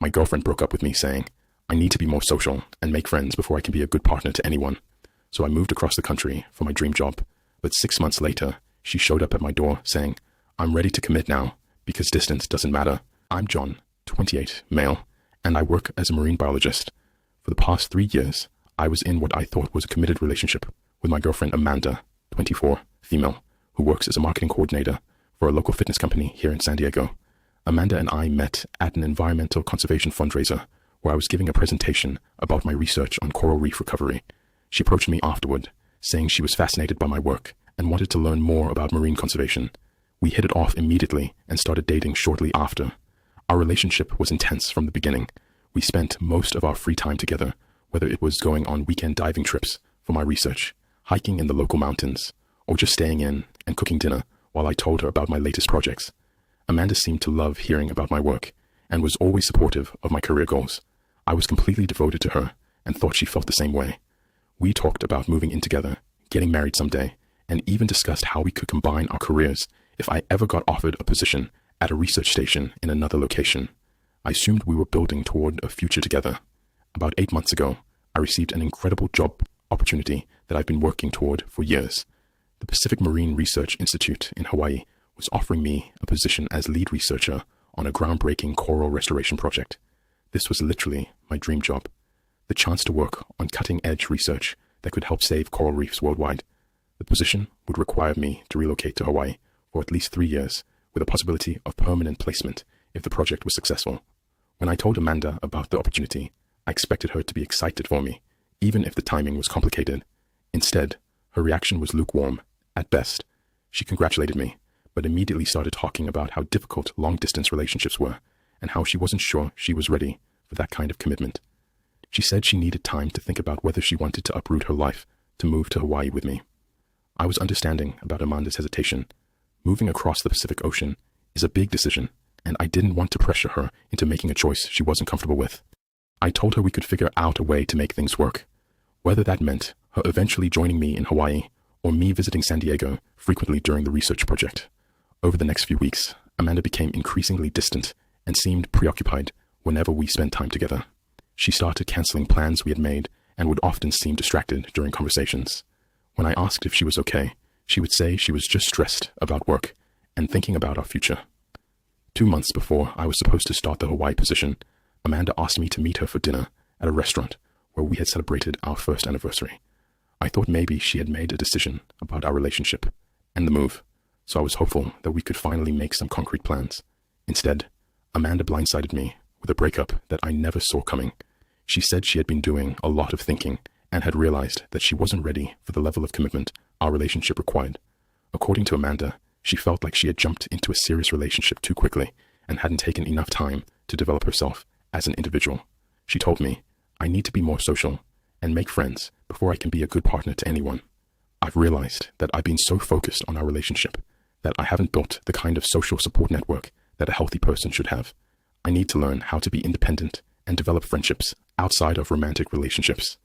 My girlfriend broke up with me saying, I need to be more social and make friends before I can be a good partner to anyone. So I moved across the country for my dream job. But 6 months later, she showed up at my door saying, I'm ready to commit now because distance doesn't matter. I'm John, 28, male, and I work as a marine biologist. For the past 3 years, I was in what I thought was a committed relationship with my girlfriend Amanda, 24, female, who works as a marketing coordinator for a local fitness company here in San Diego. Amanda and I met at an environmental conservation fundraiser where I was giving a presentation about my research on coral reef recovery. She approached me afterward, saying she was fascinated by my work and wanted to learn more about marine conservation. We hit it off immediately and started dating shortly after. Our relationship was intense from the beginning. We spent most of our free time together, whether it was going on weekend diving trips for my research, hiking in the local mountains, or just staying in and cooking dinner while I told her about my latest projects. Amanda seemed to love hearing about my work and was always supportive of my career goals. I was completely devoted to her and thought she felt the same way. We talked about moving in together, getting married someday, and even discussed how we could combine our careers if I ever got offered a position at a research station in another location. I assumed we were building toward a future together. About 8 months ago, I received an incredible job opportunity that I've been working toward for years. The Pacific Marine Research Institute in Hawaii was offering me a position as lead researcher on a groundbreaking coral restoration project. This was literally my dream job. The chance to work on cutting-edge research that could help save coral reefs worldwide. The position would require me to relocate to Hawaii for at least 3 years, with a possibility of permanent placement if the project was successful. When I told Amanda about the opportunity, I expected her to be excited for me, even if the timing was complicated. Instead, her reaction was lukewarm, at best. She congratulated me, but immediately started talking about how difficult long-distance relationships were and how she wasn't sure she was ready for that kind of commitment. She said she needed time to think about whether she wanted to uproot her life to move to Hawaii with me. I was understanding about Amanda's hesitation. Moving across the Pacific Ocean is a big decision, and I didn't want to pressure her into making a choice she wasn't comfortable with. I told her we could figure out a way to make things work, whether that meant her eventually joining me in Hawaii or me visiting San Diego frequently during the research project. Over the next few weeks, Amanda became increasingly distant and seemed preoccupied whenever we spent time together. She started canceling plans we had made and would often seem distracted during conversations. When I asked if she was okay, she would say she was just stressed about work and thinking about our future. 2 months before I was supposed to start the Hawaii position, Amanda asked me to meet her for dinner at a restaurant where we had celebrated our first anniversary. I thought maybe she had made a decision about our relationship and the move, so I was hopeful that we could finally make some concrete plans. Instead, Amanda blindsided me with a breakup that I never saw coming. She said she had been doing a lot of thinking and had realized that she wasn't ready for the level of commitment our relationship required. According to Amanda, she felt like she had jumped into a serious relationship too quickly and hadn't taken enough time to develop herself as an individual. She told me, I need to be more social and make friends before I can be a good partner to anyone. I've realized that I've been so focused on our relationship that I haven't built the kind of social support network that a healthy person should have. I need to learn how to be independent and develop friendships outside of romantic relationships.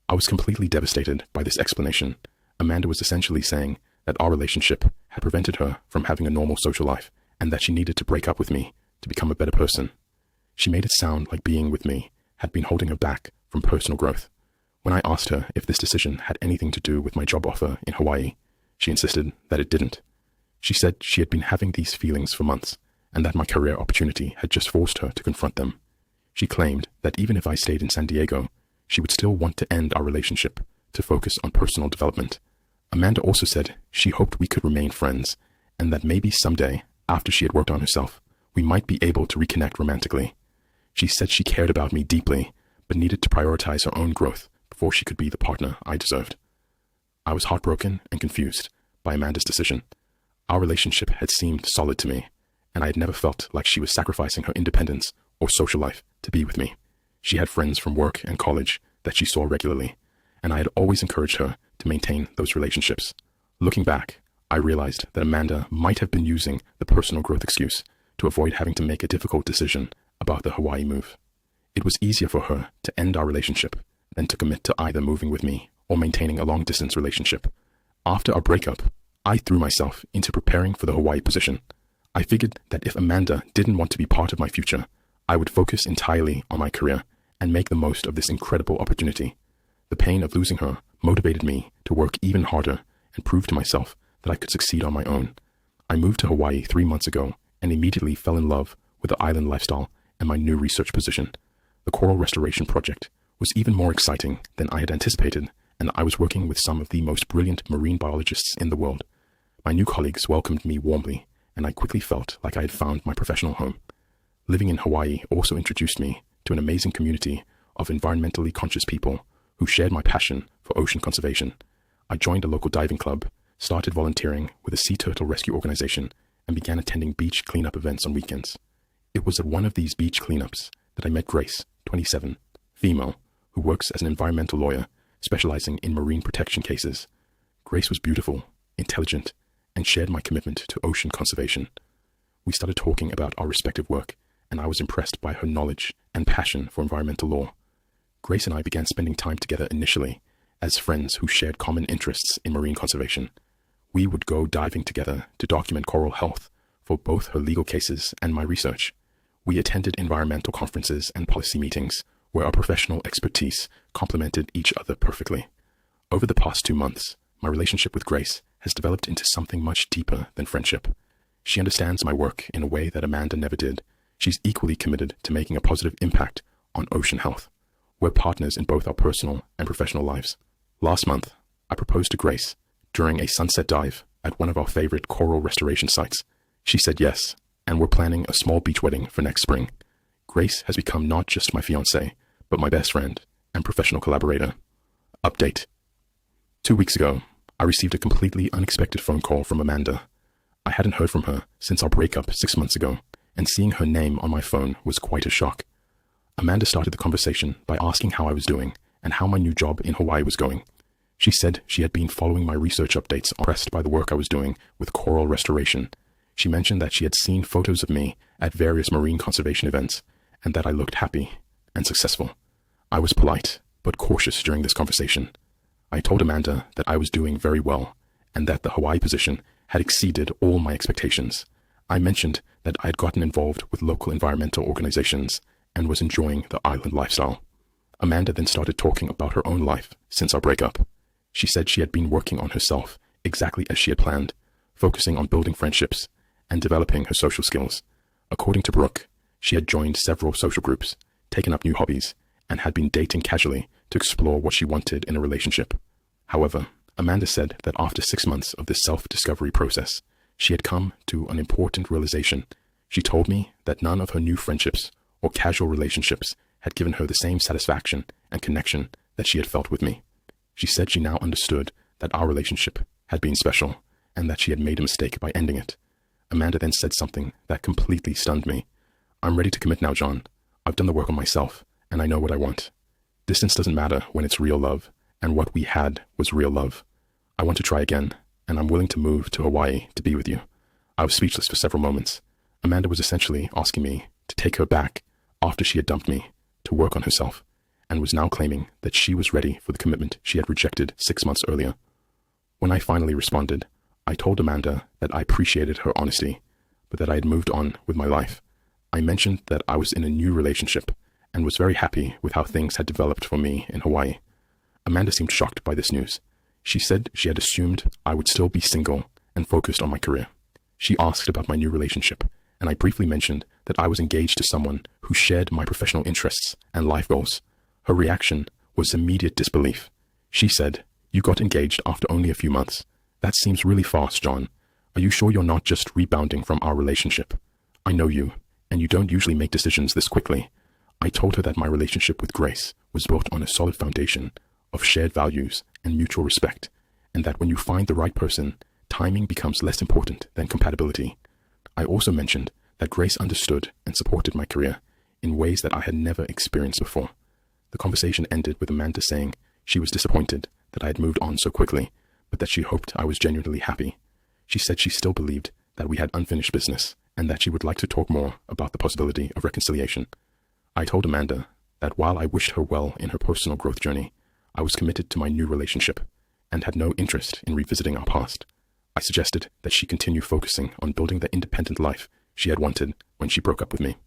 I was completely devastated by this explanation. Amanda was essentially saying that our relationship had prevented her from having a normal social life and that she needed to break up with me to become a better person. She made it sound like being with me had been holding her back from personal growth. When I asked her if this decision had anything to do with my job offer in Hawaii, she insisted that it didn't. She said she had been having these feelings for months and that my career opportunity had just forced her to confront them. She claimed that even if I stayed in San Diego, she would still want to end our relationship to focus on personal development. Amanda also said she hoped we could remain friends and that maybe someday, after she had worked on herself, we might be able to reconnect romantically. She said she cared about me deeply, but needed to prioritize her own growth before she could be the partner I deserved. I was heartbroken and confused by Amanda's decision. Our relationship had seemed solid to me, and I had never felt like she was sacrificing her independence or social life to be with me. She had friends from work and college that she saw regularly, and I had always encouraged her to maintain those relationships. Looking back, I realized that Amanda might have been using the personal growth excuse to avoid having to make a difficult decision about the Hawaii move. It was easier for her to end our relationship than to commit to either moving with me or maintaining a long-distance relationship. After our breakup, I threw myself into preparing for the Hawaii position. I figured that if Amanda didn't want to be part of my future, I would focus entirely on my career and make the most of this incredible opportunity. The pain of losing her motivated me to work even harder and prove to myself that I could succeed on my own. I moved to Hawaii 3 months ago and immediately fell in love with the island lifestyle and my new research position. The coral restoration project was even more exciting than I had anticipated, and I was working with some of the most brilliant marine biologists in the world. My new colleagues welcomed me warmly, and I quickly felt like I had found my professional home. Living in Hawaii also introduced me to an amazing community of environmentally conscious people who shared my passion for ocean conservation. I joined a local diving club, started volunteering with a sea turtle rescue organization, and began attending beach cleanup events on weekends. It was at one of these beach cleanups that I met Grace, 27, female, who works as an environmental lawyer specializing in marine protection cases. Grace was beautiful, intelligent, and shared my commitment to ocean conservation. We started talking about our respective work, and I was impressed by her knowledge and passion for environmental law. Grace and I began spending time together initially as friends who shared common interests in marine conservation. We would go diving together to document coral health for both her legal cases and my research. We attended environmental conferences and policy meetings where our professional expertise complemented each other perfectly. Over the past 2 months, my relationship with Grace has developed into something much deeper than friendship. She understands my work in a way that Amanda never did. She's equally committed to making a positive impact on ocean health. We're partners in both our personal and professional lives. Last month, I proposed to Grace during a sunset dive at one of our favorite coral restoration sites. She said yes, and we're planning a small beach wedding for next spring. Grace has become not just my fiancée, but my best friend and professional collaborator. Update. 2 weeks ago, I received a completely unexpected phone call from Amanda. I hadn't heard from her since our breakup 6 months ago, and seeing her name on my phone was quite a shock. Amanda started the conversation by asking how I was doing and how my new job in Hawaii was going. She said she had been following my research updates, impressed by the work I was doing with coral restoration. She mentioned that she had seen photos of me at various marine conservation events and that I looked happy and successful. I was polite but cautious during this conversation. I told Amanda that I was doing very well and that the Hawaii position had exceeded all my expectations. I mentioned that I had gotten involved with local environmental organizations and was enjoying the island lifestyle. Amanda then started talking about her own life since our breakup. She said she had been working on herself exactly as she had planned, focusing on building friendships and developing her social skills. According to Brooke, she had joined several social groups, taken up new hobbies, and had been dating casually to explore what she wanted in a relationship. However, Amanda said that after 6 months of this self-discovery process, she had come to an important realization. She told me that none of her new friendships or casual relationships had given her the same satisfaction and connection that she had felt with me. She said she now understood that our relationship had been special and that she had made a mistake by ending it. Amanda then said something that completely stunned me. "I'm ready to commit now, John. I've done the work on myself, and I know what I want. Distance doesn't matter when it's real love, and what we had was real love. I want to try again, and I'm willing to move to Hawaii to be with you." I was speechless for several moments. Amanda was essentially asking me to take her back after she had dumped me, to work on herself, and was now claiming that she was ready for the commitment she had rejected 6 months earlier. When I finally responded, I told Amanda that I appreciated her honesty, but that I had moved on with my life. I mentioned that I was in a new relationship and was very happy with how things had developed for me in Hawaii. Amanda seemed shocked by this news. She said she had assumed I would still be single and focused on my career. She asked about my new relationship, and I briefly mentioned that I was engaged to someone who shared my professional interests and life goals. Her reaction was immediate disbelief. She said, "You got engaged after only a few months. That seems really fast, John. Are you sure you're not just rebounding from our relationship? I know you, and you don't usually make decisions this quickly." I told her that my relationship with Grace was built on a solid foundation of shared values and mutual respect, and that when you find the right person, timing becomes less important than compatibility. I also mentioned that Grace understood and supported my career in ways that I had never experienced before. The conversation ended with Amanda saying she was disappointed that I had moved on so quickly, but that she hoped I was genuinely happy. She said she still believed that we had unfinished business and that she would like to talk more about the possibility of reconciliation. I told Amanda that while I wished her well in her personal growth journey, I was committed to my new relationship and had no interest in revisiting our past. I suggested that she continue focusing on building the independent life she had wanted when she broke up with me.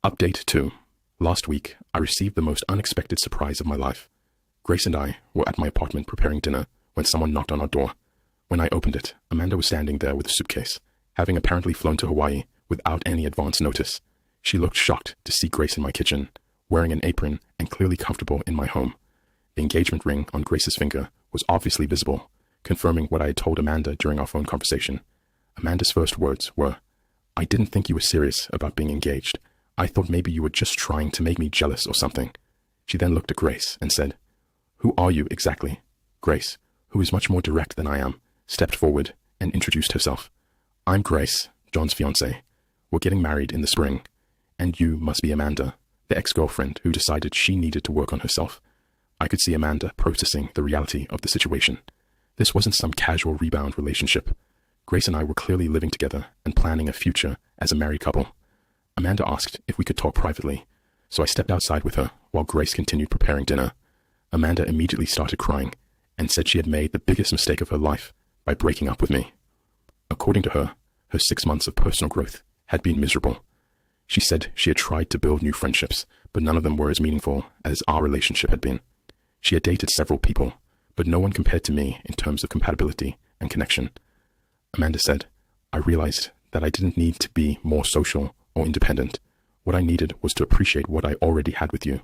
Update 2. Last week, I received the most unexpected surprise of my life. Grace and I were at my apartment preparing dinner when someone knocked on our door. When I opened it, Amanda was standing there with a suitcase, having apparently flown to Hawaii without any advance notice. She looked shocked to see Grace in my kitchen, wearing an apron and clearly comfortable in my home. The engagement ring on Grace's finger was obviously visible, confirming what I had told Amanda during our phone conversation. Amanda's first words were, "I didn't think you were serious about being engaged. I thought maybe you were just trying to make me jealous or something." She then looked at Grace and said, "Who are you exactly?" Grace, who is much more direct than I am, stepped forward and introduced herself. "I'm Grace, John's fiancée. We're getting married in the spring. And you must be Amanda, the ex-girlfriend who decided she needed to work on herself." I could see Amanda processing the reality of the situation. This wasn't some casual rebound relationship. Grace and I were clearly living together and planning a future as a married couple. Amanda asked if we could talk privately, so I stepped outside with her while Grace continued preparing dinner. Amanda immediately started crying and said she had made the biggest mistake of her life by breaking up with me. According to her, her 6 months of personal growth had been miserable. She said she had tried to build new friendships, but none of them were as meaningful as our relationship had been. She had dated several people, but no one compared to me in terms of compatibility and connection. Amanda said, "I realized that I didn't need to be more social or independent. What I needed was to appreciate what I already had with you.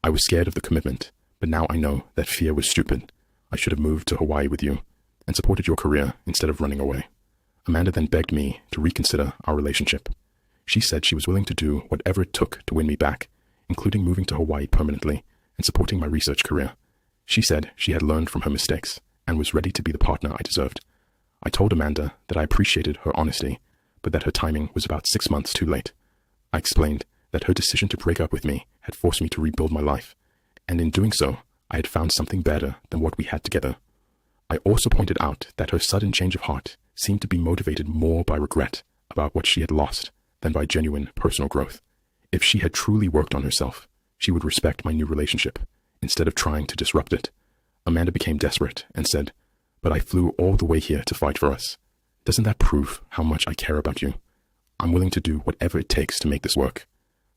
I was scared of the commitment, but now I know that fear was stupid. I should have moved to Hawaii with you and supported your career instead of running away." Amanda then begged me to reconsider our relationship. She said she was willing to do whatever it took to win me back, including moving to Hawaii permanently and supporting my research career. She said she had learned from her mistakes and was ready to be the partner I deserved. I told Amanda that I appreciated her honesty, but that her timing was about 6 months too late. I explained that her decision to break up with me had forced me to rebuild my life, and in doing so, I had found something better than what we had together. I also pointed out that her sudden change of heart seemed to be motivated more by regret about what she had lost than by genuine personal growth. If she had truly worked on herself, she would respect my new relationship instead of trying to disrupt it. Amanda became desperate and said, "But I flew all the way here to fight for us. Doesn't that prove how much I care about you? I'm willing to do whatever it takes to make this work."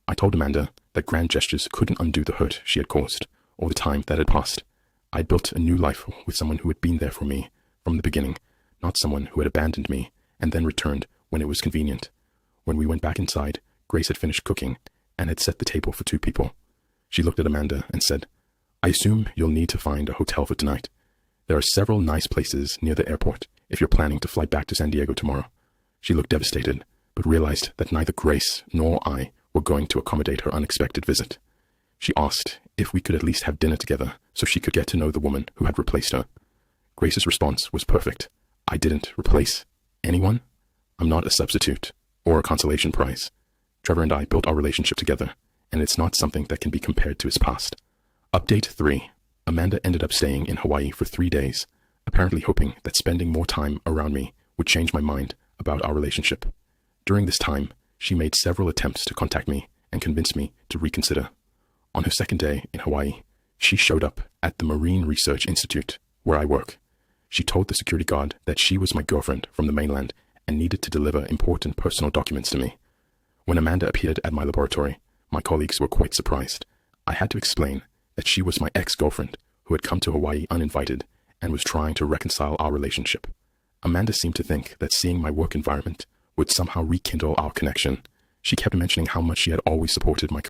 I told Amanda that grand gestures couldn't undo the hurt she had caused or the time that had passed. I'd built a new life with someone who had been there for me from the beginning, not someone who had abandoned me and then returned when it was convenient. When we went back inside, Grace had finished cooking and had set the table for 2 people. She looked at Amanda and said, "I assume you'll need to find a hotel for tonight. There are several nice places near the airport if you're planning to fly back to San Diego tomorrow." She looked devastated, but realized that neither Grace nor I were going to accommodate her unexpected visit. She asked if we could at least have dinner together so she could get to know the woman who had replaced her. Grace's response was perfect. "I didn't replace anyone. I'm not a substitute or a consolation prize. Trevor and I built our relationship together, and it's not something that can be compared to its past." Update 3. Amanda ended up staying in Hawaii for 3 days, apparently hoping that spending more time around me would change my mind about our relationship. During this time, she made several attempts to contact me and convince me to reconsider. On her second day in Hawaii, she showed up at the Marine Research Institute, where I work. She told the security guard that she was my girlfriend from the mainland and needed to deliver important personal documents to me. When Amanda appeared at my laboratory, my colleagues were quite surprised. I had to explain that she was my ex-girlfriend who had come to Hawaii uninvited and was trying to reconcile our relationship. Amanda seemed to think that seeing my work environment would somehow rekindle our connection. She kept mentioning how much she had always supported my